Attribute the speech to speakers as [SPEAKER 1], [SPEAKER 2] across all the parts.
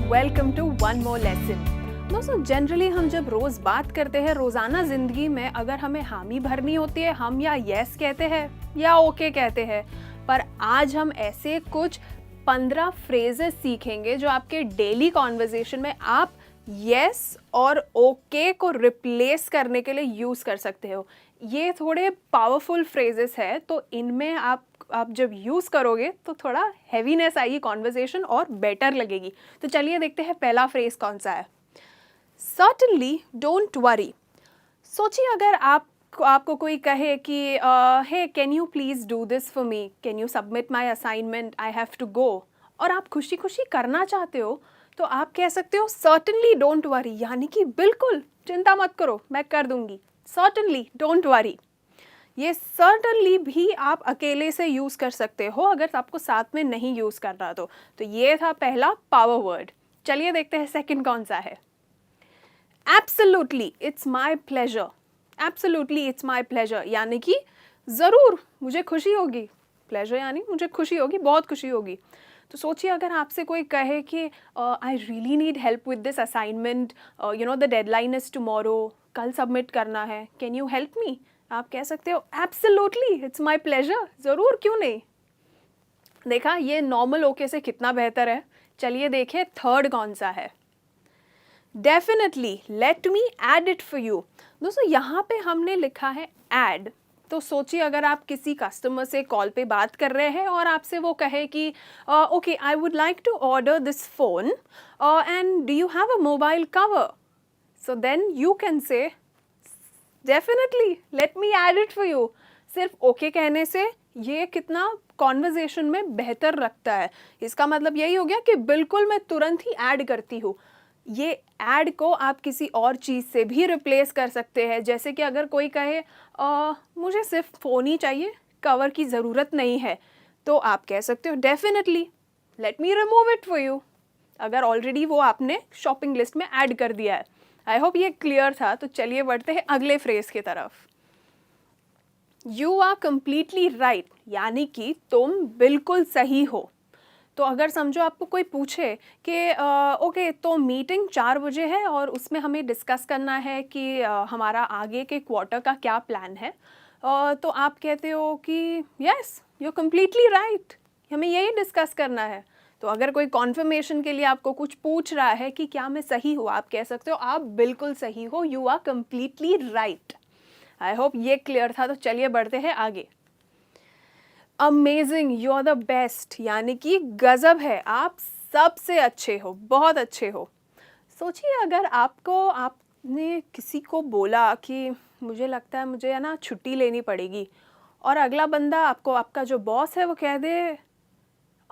[SPEAKER 1] Welcome to one more lesson. दोस्तों, generally हम जब रोज़ बात करते हैं रोज़ाना ज़िंदगी में, अगर हमें हामी भरनी होती है, हम या यस कहते हैं या ओके कहते हैं। पर आज हम ऐसे कुछ 15 फ्रेजेस सीखेंगे जो आपके डेली कॉन्वर्जेशन में आप यस और ओके को रिप्लेस करने के लिए यूज़ कर सकते हो। ये थोड़े पावरफुल फ्रेजेस है, तो इनमें आप जब यूज़ करोगे तो थोड़ा हैवीनेस आएगी कॉन्वर्जेशन और बेटर लगेगी। तो चलिए देखते हैं पहला फ्रेज कौन सा है। Certainly don't worry. सोचिए अगर आपको कोई कहे कि hey can you please do this for me, can you submit my assignment, I have to go, और आप खुशी खुशी करना चाहते हो, तो आप कह सकते हो सर्टनली डोंट वरी, यानी कि बिल्कुल चिंता मत करो, मैं कर दूंगी। Certainly don't worry. ये सर्टनली भी आप अकेले से यूज़ कर सकते हो अगर आपको साथ में नहीं यूज़ करना तो ये था पहला पावर वर्ड। चलिए देखते हैं सेकंड कौन सा है। Absolutely it's my pleasure. Absolutely it's my pleasure यानी कि ज़रूर मुझे खुशी होगी। प्लेजर यानी मुझे खुशी होगी, बहुत खुशी होगी। तो सोचिए अगर आपसे कोई कहे कि I really need help with this assignment, you know the deadline is tomorrow, कल सबमिट करना है, कैन यू हेल्प मी, आप कह सकते हो एब्सोल्युटली इट्स माय प्लेजर, ज़रूर, क्यों नहीं। देखा ये नॉर्मल ओके से कितना बेहतर है। चलिए देखिए थर्ड कौन सा है। Definitely let me add it for you. दोस्तों यहाँ पे हमने लिखा है ऐड। तो सोचिए अगर आप किसी कस्टमर से कॉल पे बात कर रहे हैं और आपसे वो कहे कि okay I would like to order this phone and do you have a mobile cover, so then you can say definitely let me add it for you. सिर्फ ओके कहने से ये कितना कॉन्वर्जेशन में बेहतर रखता है। इसका मतलब यही हो गया कि बिल्कुल मैं तुरंत ही ऐड करती हूँ। ये ऐड को आप किसी और चीज़ से भी रिप्लेस कर सकते हैं। जैसे कि अगर कोई कहे मुझे सिर्फ फ़ोन ही चाहिए, कवर की ज़रूरत नहीं है, तो आप कह सकते हो definitely let me remove it for you, अगर ऑलरेडी वो आपने शॉपिंग लिस्ट में ऐड कर दिया है। आई होप ये क्लियर था। तो चलिए बढ़ते हैं अगले फ्रेज की तरफ। यू आर कम्प्लीटली राइट यानी कि तुम बिल्कुल सही हो। तो अगर समझो आपको कोई पूछे कि ओके तो मीटिंग 4 बजे है और उसमें हमें डिस्कस करना है कि हमारा आगे के क्वार्टर का क्या प्लान है, तो आप कहते हो कि yes you are completely right, हमें यही डिस्कस करना है। तो अगर कोई कॉन्फर्मेशन के लिए आपको कुछ पूछ रहा है कि क्या मैं सही हूँ, आप कह सकते हो आप बिल्कुल सही हो, you are completely right. I hope ये क्लियर था। तो चलिए बढ़ते हैं आगे। Amazing, you are the best यानी कि गजब है, आप सबसे अच्छे हो, बहुत अच्छे हो। सोचिए अगर आपने किसी को बोला कि मुझे लगता है मुझे है ना छुट्टी लेनी पड़ेगी, और अगला बंदा आपका जो बॉस है वो कह दे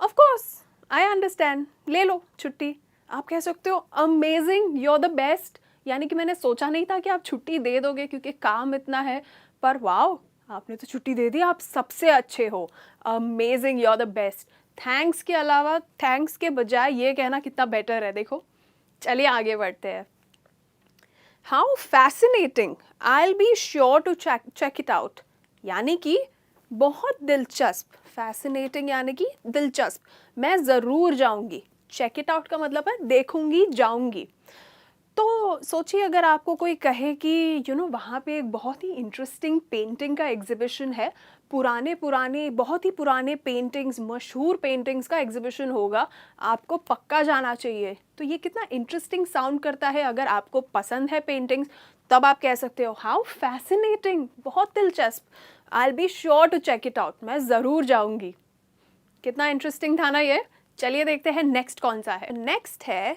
[SPEAKER 1] ऑफ कोर्स आई अंडरस्टैंड, ले लो छुट्टी। आप कह सकते हो amazing, you are the best, यानी कि मैंने सोचा नहीं था कि आप छुट्टी दे दोगे क्योंकि काम इतना है, पर वाओ आपने तो छुट्टी दे दी, आप सबसे अच्छे हो, amazing, you are the best. Thanks के अलावा, थैंक्स के बजाय ये कहना कितना बेटर है, देखो। चलिए आगे बढ़ते हैं। How fascinating, I will be sure to check it out, यानी कि बहुत दिलचस्प। फैसिनेटिंग यानी कि दिलचस्प, मैं ज़रूर जाऊंगी। चेक इट आउट का मतलब है देखूंगी, जाऊंगी। तो सोचिए अगर आपको कोई कहे कि वहाँ पे एक बहुत ही इंटरेस्टिंग पेंटिंग का एग्जीबिशन है, बहुत ही पुराने पेंटिंग्स, मशहूर पेंटिंग्स का एग्जीबिशन होगा, आपको पक्का जाना चाहिए। तो ये कितना इंटरेस्टिंग साउंड करता है। अगर आपको पसंद है पेंटिंग्स, तब आप कह सकते हो हाउ फैसिनेटिंग, बहुत दिलचस्प, I will be sure to check it out, मैं ज़रूर जाऊंगी। कितना इंटरेस्टिंग था ना ये। चलिए देखते हैं नेक्स्ट कौन सा है। नेक्स्ट है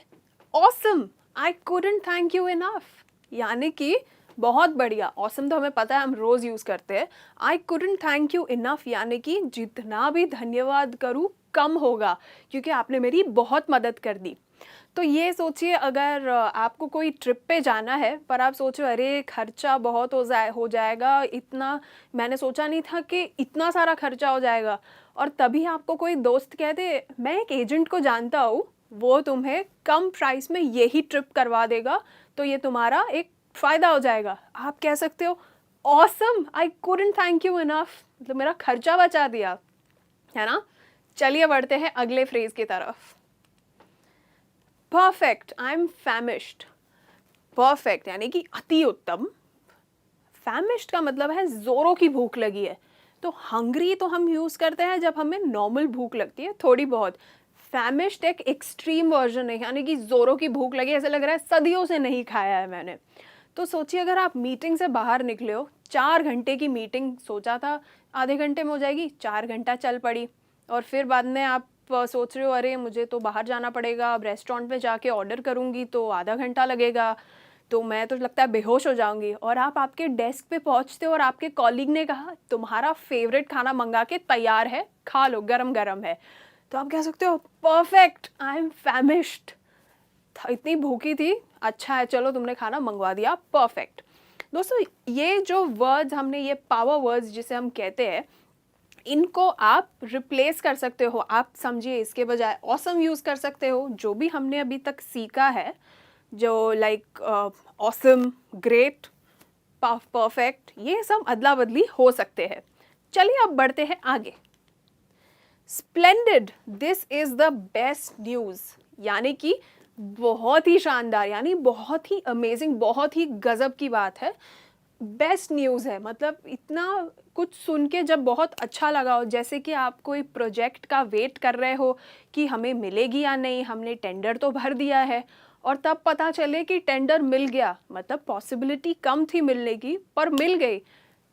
[SPEAKER 1] awesome, I couldn't thank you enough, यानी कि बहुत बढ़िया। ऑसम तो हमें पता है, हम रोज़ यूज़ करते हैं। I couldn't thank you enough यानी कि जितना भी धन्यवाद करूँ कम होगा, क्योंकि आपने मेरी बहुत मदद कर दी। तो ये सोचिए अगर आपको कोई ट्रिप पे जाना है, पर आप सोचो अरे खर्चा बहुत हो जाएगा, इतना मैंने सोचा नहीं था कि इतना सारा खर्चा हो जाएगा, और तभी आपको कोई दोस्त कह दे मैं एक एजेंट को जानता हूँ, वो तुम्हें कम प्राइस में यही ट्रिप करवा देगा, तो ये तुम्हारा एक फ़ायदा हो जाएगा। आप कह सकते हो awesome, I couldn't thank you enough, मतलब मेरा खर्चा बचा दिया, है ना। चलिए बढ़ते हैं अगले फ्रेज की तरफ। Perfect, I am famished. Perfect यानी कि अति उत्तम। फैमिश्ड का मतलब है ज़ोरों की भूख लगी है। तो हंग्री तो हम यूज़ करते हैं जब हमें नॉर्मल भूख लगती है थोड़ी बहुत। फैमिश्ड एक एक्सट्रीम वर्जन है, यानी कि ज़ोरों की भूख लगी, ऐसा लग रहा है सदियों से नहीं खाया है मैंने। तो सोचिए अगर आप मीटिंग से बाहर निकले हो, 4 घंटे की मीटिंग, सोचा था आधे घंटे में हो जाएगी, 4 घंटा चल पड़ी, और फिर बाद में आप सोच रहे हो अरे मुझे तो बाहर जाना पड़ेगा, अब रेस्टोरेंट में जाके ऑर्डर करूँगी तो आधा घंटा लगेगा, तो मैं तो लगता है बेहोश हो जाऊंगी। और आप आपके डेस्क पे पहुंचते हो और आपके कॉलीग ने कहा तुम्हारा फेवरेट खाना मंगा के तैयार है, खा लो, गरम गरम है। तो आप कह सकते हो परफेक्ट, आई एम फैमिश्ड। इतनी भूखी थी, अच्छा है चलो तुमने खाना मंगवा दिया, परफेक्ट। दोस्तों ये जो वर्ड्स हमने, ये पावर वर्ड्स जिसे हम कहते हैं, इनको आप रिप्लेस कर सकते हो। आप समझिए इसके बजाय ऑसम यूज़ कर सकते हो। जो भी हमने अभी तक सीखा है, जो लाइक ऑसम, ग्रेट, परफेक्ट, ये सब अदला बदली हो सकते हैं। चलिए अब बढ़ते हैं आगे। Splendid, this is the best news, यानी कि बहुत ही शानदार, यानी बहुत ही अमेजिंग, बहुत ही गजब की बात है। बेस्ट न्यूज़ है मतलब इतना कुछ सुन के जब बहुत अच्छा लगा हो, जैसे कि आप कोई प्रोजेक्ट का वेट कर रहे हो कि हमें मिलेगी या नहीं, हमने टेंडर तो भर दिया है, और तब पता चले कि टेंडर मिल गया, मतलब पॉसिबिलिटी कम थी मिलने की पर मिल गई।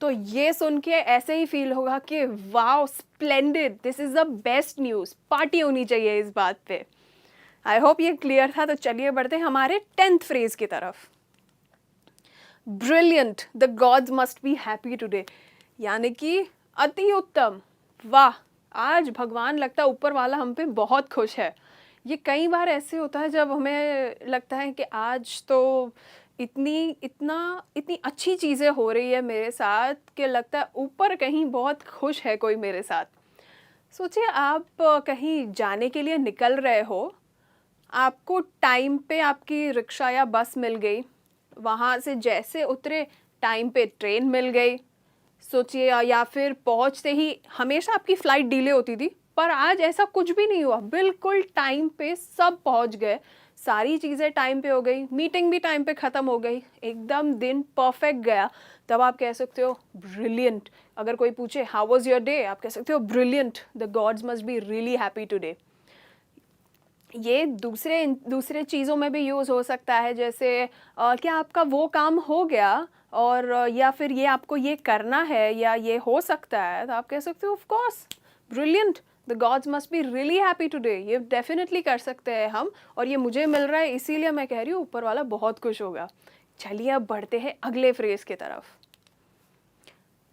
[SPEAKER 1] तो ये सुन के ऐसे ही फील होगा कि wow splendid, this is the best news, party होनी चाहिए इस बात पे। आई होप ये क्लियर था। तो चलिए बढ़ते हैं हमारे 10th फ्रेज की तरफ। Brilliant, the gods must be happy today, यानी कि अति उत्तम, वाह, आज भगवान लगता है ऊपर वाला हम पे बहुत खुश है। ये कई बार ऐसे होता है जब हमें लगता है कि आज तो इतनी अच्छी चीज़ें हो रही है मेरे साथ कि लगता है ऊपर कहीं बहुत खुश है कोई मेरे साथ। सोचिए आप कहीं जाने के लिए निकल रहे हो, आपको टाइम पे आपकी रिक्शा या बस मिल गई, वहाँ से जैसे उतरे टाइम पे ट्रेन मिल गई। सोचिए या फिर पहुँचते ही, हमेशा आपकी फ़्लाइट डिले होती थी पर आज ऐसा कुछ भी नहीं हुआ, बिल्कुल टाइम पे सब पहुँच गए, सारी चीज़ें टाइम पे हो गई, मीटिंग भी टाइम पे ख़त्म हो गई, एकदम दिन परफेक्ट गया। तब आप कह सकते हो ब्रिलियंट। अगर कोई पूछे हाउ वाज योर डे, आप कह सकते हो brilliant, the gods must be really happy today. ये दूसरे दूसरे चीज़ों में भी यूज़ हो सकता है, जैसे क्या आपका वो काम हो गया, और या फिर ये आपको ये करना है या ये हो सकता है, तो आप कह सकते हो of course brilliant, the gods must be really happy today. ये डेफिनेटली कर सकते हैं हम, और ये मुझे मिल रहा है इसीलिए मैं कह रही हूँ ऊपर वाला बहुत खुश होगा। चलिए अब बढ़ते हैं अगले फ्रेज की तरफ।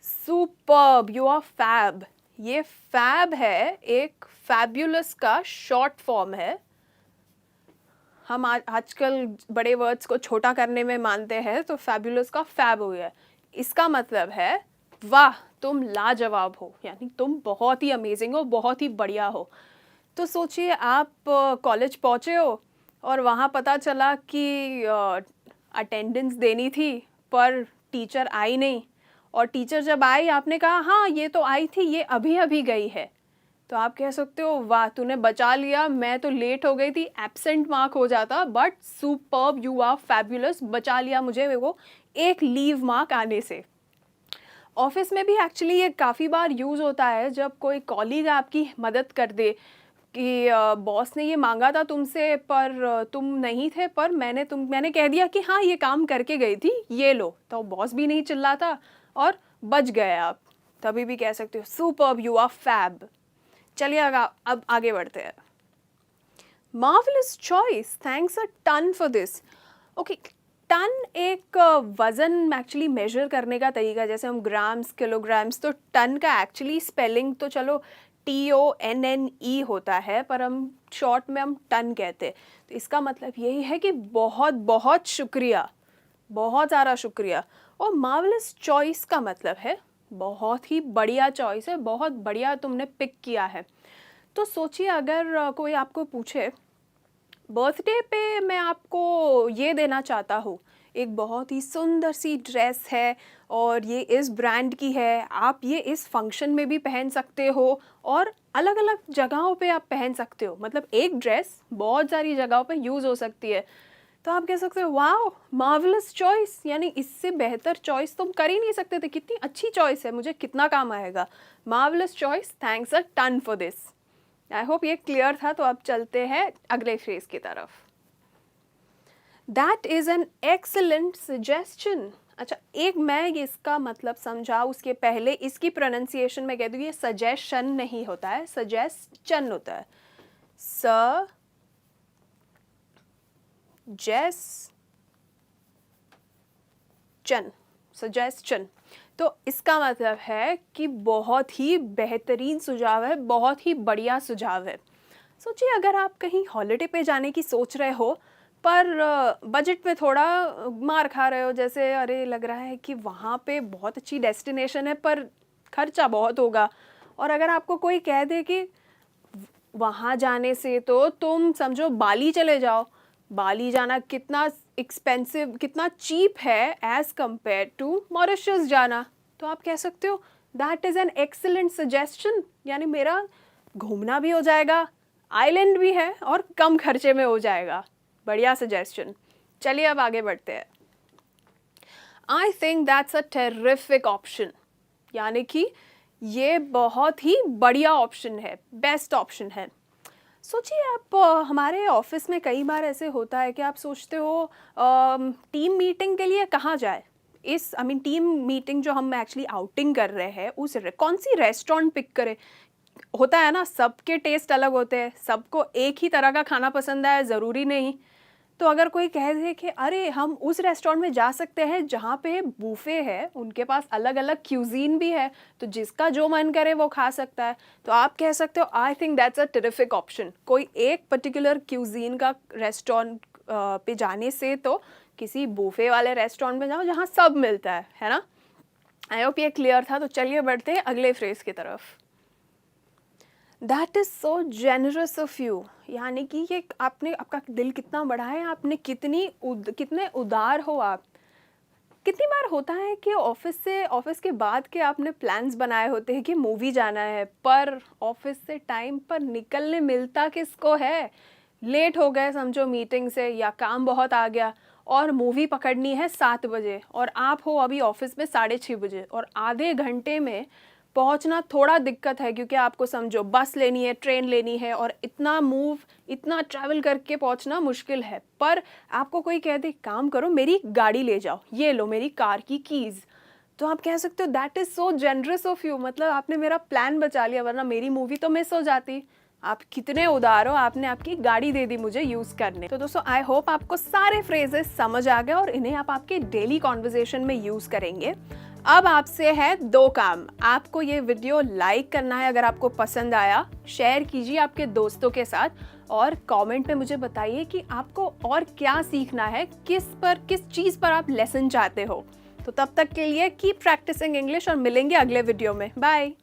[SPEAKER 1] Superb, you are fab. ये फैब है, एक फैब्यूलस का शॉर्ट फॉर्म है। हम आजकल बड़े वर्ड्स को छोटा करने में मानते हैं, तो फैब्यूलस का फैब हो गया। इसका मतलब है वाह तुम लाजवाब हो, यानी तुम बहुत ही अमेजिंग हो, बहुत ही बढ़िया हो। तो सोचिए आप कॉलेज पहुँचे हो और वहाँ पता चला कि अटेंडेंस देनी थी पर टीचर आई नहीं, और टीचर जब आई आपने कहा हाँ ये तो आई थी, ये अभी अभी गई है। तो आप कह सकते हो वाह तूने बचा लिया, मैं तो लेट हो गई थी, एब्सेंट मार्क हो जाता, but superb, you are fabulous, बचा लिया मुझे वो एक लीव मार्क आने से। ऑफिस में भी एक्चुअली ये काफ़ी बार यूज़ होता है, जब कोई कॉलीग आपकी मदद कर दे कि बॉस ने ये मांगा था तुमसे पर तुम नहीं थे, पर मैंने कह दिया कि हाँ ये काम करके गई थी, ये लो, तो बॉस भी नहीं चिल्लाता और बच गए आप। तभी भी कह सकते हो सुपर्ब, यू आर फैब। चलिए अब आगे बढ़ते हैं। Marvellous choice, thanks a ton for this. Okay, ton एक वज़न एक्चुअली मेजर करने का तरीका, जैसे हम ग्राम्स, किलोग्राम्स, तो टन का एक्चुअली स्पेलिंग तो चलो TONNE होता है, पर हम शॉर्ट में हम टन कहते हैं। तो इसका मतलब यही है कि बहुत बहुत शुक्रिया, बहुत सारा शुक्रिया। और मार्वलस चॉइस का मतलब है बहुत ही बढ़िया चॉइस है, बहुत बढ़िया तुमने पिक किया है। तो सोचिए अगर कोई आपको पूछे बर्थडे पे मैं आपको ये देना चाहता हूँ, एक बहुत ही सुंदर सी ड्रेस है और ये इस ब्रांड की है, आप ये इस फंक्शन में भी पहन सकते हो और अलग अलग जगहों पे आप पहन सकते हो। मतलब एक ड्रेस बहुत सारी जगहों पे यूज़ हो सकती है। तो आप कह सकते हो वाओ मार्वलस चॉइस, यानी इससे बेहतर चॉइस तुम कर ही नहीं सकते थे, कितनी अच्छी चॉइस है, मुझे कितना काम आएगा। Marvellous choice, thanks a ton for this. I hope ये क्लियर था। तो अब चलते हैं अगले फ्रेज की तरफ। That is an excellent suggestion. अच्छा, एक मैं इसका मतलब समझा उसके पहले इसकी प्रोनाउंसिएशन में कह दूँ, ये सजेशन नहीं होता है, सजेस्चन होता है। सजेस्चन। तो इसका मतलब है कि बहुत ही बेहतरीन सुझाव है, बहुत ही बढ़िया सुझाव है। सोचिए अगर आप कहीं हॉलिडे पे जाने की सोच रहे हो पर बजट में थोड़ा मार खा रहे हो, जैसे अरे लग रहा है कि वहाँ पे बहुत अच्छी डेस्टिनेशन है पर खर्चा बहुत होगा, और अगर आपको कोई कह दे कि वहाँ जाने से तो तुम समझो बाली चले जाओ, बाली जाना कितना एक्सपेंसिव, कितना चीप है एज़ कंपेयर टू मॉरिशस जाना, तो आप कह सकते हो that is an excellent suggestion, यानी मेरा घूमना भी हो जाएगा, आइलैंड भी है और कम खर्चे में हो जाएगा। बढ़िया सजेशन। चलिए अब आगे बढ़ते हैं। I think that's a terrific option, यानी कि ये बहुत ही बढ़िया ऑप्शन है, बेस्ट ऑप्शन है। सोचिए आप हमारे ऑफिस में कई बार ऐसे होता है कि आप सोचते हो टीम मीटिंग के लिए कहाँ जाए, इस टीम मीटिंग जो हम एक्चुअली आउटिंग कर रहे हैं उस कौन सी रेस्टोरेंट पिक करें। होता है ना, सबके टेस्ट अलग होते हैं, सबको एक ही तरह का खाना पसंद है ज़रूरी नहीं। तो अगर कोई कह दे कि अरे हम उस रेस्टोरेंट में जा सकते हैं जहाँ पे बूफे है, उनके पास अलग अलग क्यूजीन भी है, तो जिसका जो मन करे वो खा सकता है, तो आप कह सकते हो I think that's a terrific option. कोई एक पर्टिकुलर क्यूजीन का रेस्टोरेंट पे जाने से तो किसी बूफे वाले रेस्टोरेंट में जाओ जहाँ सब मिलता है ना। आई होप ये क्लियर था। तो चलिए बढ़ते हैं अगले फ्रेज की तरफ। That is so generous of you, यानी कि ये आपने, आपका दिल कितना बड़ा है, आपने कितने उदार हो आप। कितनी बार होता है कि ऑफिस के बाद के आपने प्लान्स बनाए होते हैं कि मूवी जाना है, पर ऑफिस से टाइम पर निकलने मिलता किसको है, लेट हो गए समझो मीटिंग से या काम बहुत आ गया और मूवी पकड़नी है 7 बजे और आप हो अभी ऑफिस में 6:30 बजे, और आधे घंटे में पहुंचना थोड़ा दिक्कत है क्योंकि आपको समझो बस लेनी है, ट्रेन लेनी है और इतना ट्रैवल करके पहुंचना मुश्किल है। पर आपको कोई कह दे काम करो मेरी गाड़ी ले जाओ, ये लो मेरी कार की कीज़, तो आप कह सकते हो that is so generous of you, मतलब आपने मेरा प्लान बचा लिया वरना मेरी मूवी तो मिस हो जाती। आप कितने उदार हो, आपने आपकी गाड़ी दे दी मुझे यूज़ करने। तो दोस्तों आई होप आपको सारे फ्रेजेस समझ आ गए और इन्हें आप आपके डेली कॉन्वर्जेशन में यूज़ करेंगे। अब आपसे है 2 काम। आपको ये वीडियो लाइक करना है अगर आपको पसंद आया, शेयर कीजिए आपके दोस्तों के साथ और कमेंट में मुझे बताइए कि आपको और क्या सीखना है, किस चीज़ पर आप लेसन चाहते हो। तो तब तक के लिए कीप प्रैक्टिसिंग इंग्लिश और मिलेंगे अगले वीडियो में। बाय।